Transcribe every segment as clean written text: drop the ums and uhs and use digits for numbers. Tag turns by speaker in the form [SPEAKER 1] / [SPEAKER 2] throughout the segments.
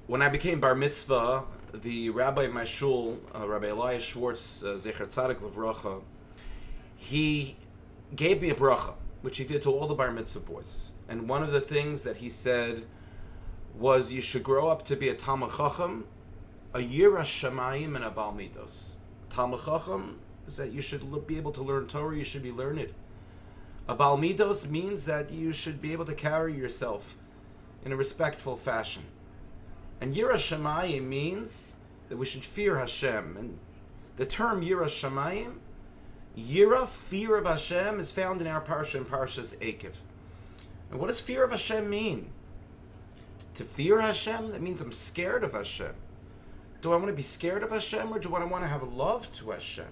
[SPEAKER 1] When I became bar mitzvah, the rabbi of my shul, Rabbi Elias Schwartz, Zecher Tzadik Levracha, he gave me a bracha, which he did to all the bar mitzvah boys. And one of the things that he said was, you should grow up to be a Talmid Chacham, a Yira Shamayim, and a Bal Midos. Talmid Chacham is that you should be able to learn Torah, you should be learned. A Bal Midos means that you should be able to carry yourself in a respectful fashion. And Yira Shamayim means that we should fear Hashem. And the term Yira Shamayim, Yira, fear of Hashem, is found in our parsha, in Parshas Eikev. And what does fear of Hashem mean? To fear Hashem, that means I'm scared of Hashem. Do I want to be scared of Hashem, or do I want to have a love to Hashem?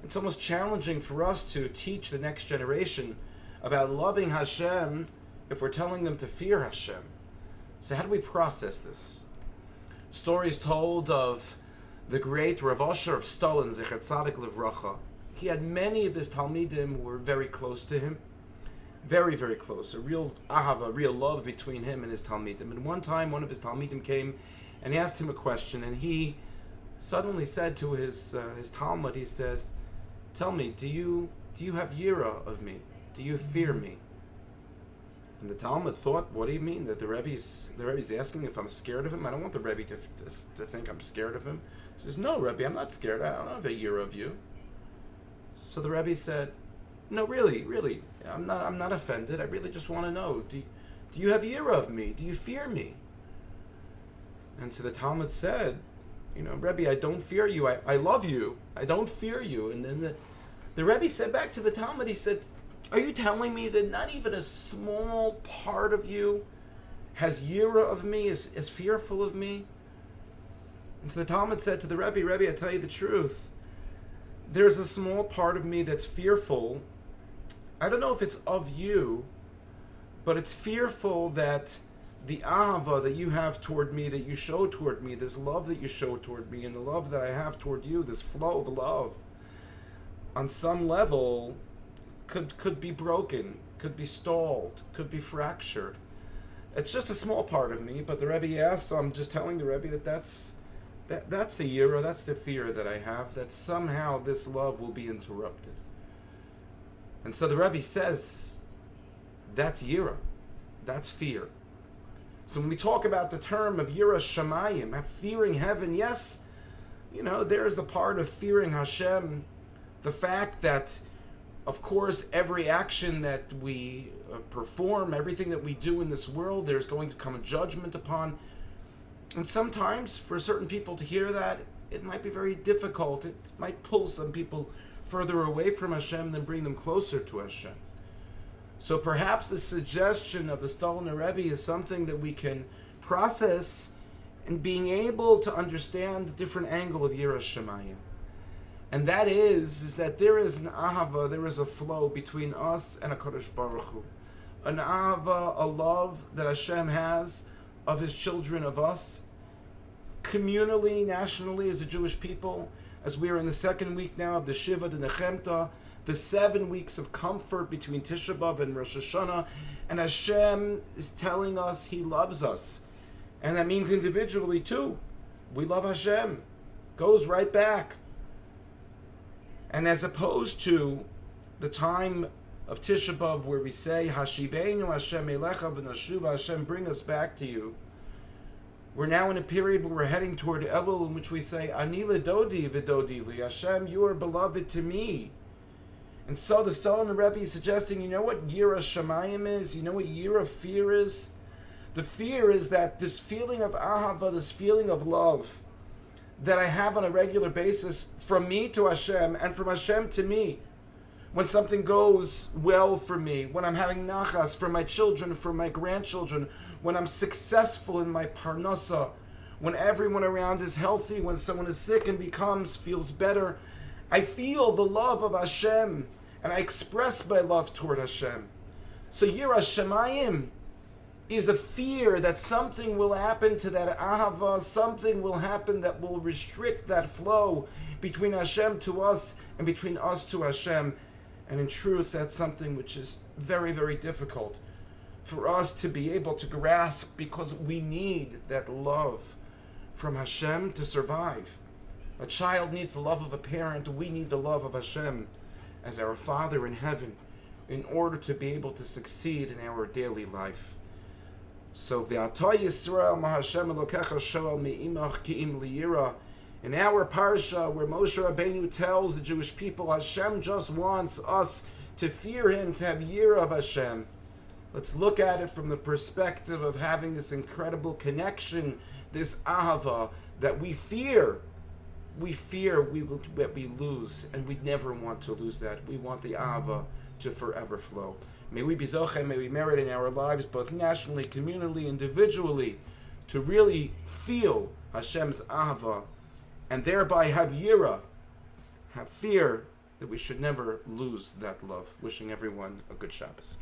[SPEAKER 1] It's almost challenging for us to teach the next generation about loving Hashem if we're telling them to fear Hashem. So how do we process this? Stories told of the great Rav Asher of Stalin, Zecher Tzadik Levracha. He had many of his Talmidim who were very close to him. Very, very close. A real ahava, a real love between him and his Talmidim. And one time, one of his Talmidim came and he asked him a question, and he suddenly said to his Talmud, he says, "Tell me, do you have yira of me? Do you fear me?" And the Talmud thought, what do you mean? That the Rebbe's asking if I'm scared of him? I don't want the Rebbe to think I'm scared of him. He says, "No, Rebbe, I'm not scared. I don't have a yira of you." So the Rebbe said, "No, really, I'm not offended. I really just want to know, do you have yira of me? Do you fear me?" And so the Talmud said, "Rebbe, I don't fear you. I love you. I don't fear you." And then the Rebbe said back to the Talmud, he said, "Are you telling me that not even a small part of you has yira of me, is fearful of me?" And so the Talmud said to the Rebbe, "Rebbe, I tell you the truth. There's a small part of me that's fearful. I don't know if it's of you, but it's fearful that the ahava that you have toward me, that you show toward me, this love that you show toward me, and the love that I have toward you, this flow of love, on some level could be broken, could be stalled, could be fractured. It's just a small part of me." But the Rebbe asked, so I'm just telling the Rebbe that's the yira, that's the fear that I have, that somehow this love will be interrupted. And so the Rebbe says, that's yira, that's fear. So when we talk about the term of yira shamayim, fearing heaven, yes, there's the part of fearing Hashem, the fact that, of course, every action that we perform, everything that we do in this world, there's going to come a judgment upon. And sometimes, for certain people to hear that, it might be very difficult. It might pull some people further away from Hashem than bring them closer to Hashem. So perhaps the suggestion of the Stalin Rebbe is something that we can process in being able to understand the different angle of Yiras Shamayim. And that is that there is an ahava, there is a flow between us and HaKadosh Baruch Hu. An ahava, a love that Hashem has of His children, of us, communally, nationally, as a Jewish people, as we are in the second week now of the Shiva de Nechemta, the 7 weeks of comfort between Tisha B'Av and Rosh Hashanah, and Hashem is telling us He loves us. And that means individually too. We love Hashem. Goes right back. And as opposed to the time of Tisha B'Av where we say, Hashiveinu Hashem Elecha v'nashuva, Hashem, bring us back to you, we're now in a period where we're heading toward Elul, in which we say, Ani ledodi v'dodi li, Hashem, you are beloved to me. And so the Stalin Rebbe is suggesting, you know what Yira Shamayim is? You know what Yira fear is? The fear is that this feeling of ahava, this feeling of love that I have on a regular basis from me to Hashem and from Hashem to me, when something goes well for me, when I'm having nachas for my children, for my grandchildren, when I'm successful in my parnasa, when everyone around is healthy, when someone is sick and feels better, I feel the love of Hashem, and I express my love toward Hashem. So Yiras Shamayim is a fear that something will happen to that ahava, something will happen that will restrict that flow between Hashem to us and between us to Hashem. And in truth, that's something which is very, very difficult. for us to be able to grasp, because we need that love from Hashem to survive. A child needs the love of a parent. We need the love of Hashem as our Father in heaven in order to be able to succeed in our daily life. So, V'ata Yisrael ma Hashem Elokecha shoel me'imach ki'im liyira. In our parsha, where Moshe Rabbeinu tells the Jewish people, Hashem just wants us to fear Him, to have yira of Hashem. Let's look at it from the perspective of having this incredible connection, this ahava, that we fear. We fear that we lose, and we never want to lose that. We want the ahava to forever flow. May we be zoche, may we merit in our lives, both nationally, communally, individually, to really feel Hashem's ahava, and thereby have yira, have fear that we should never lose that love. Wishing everyone a good Shabbos.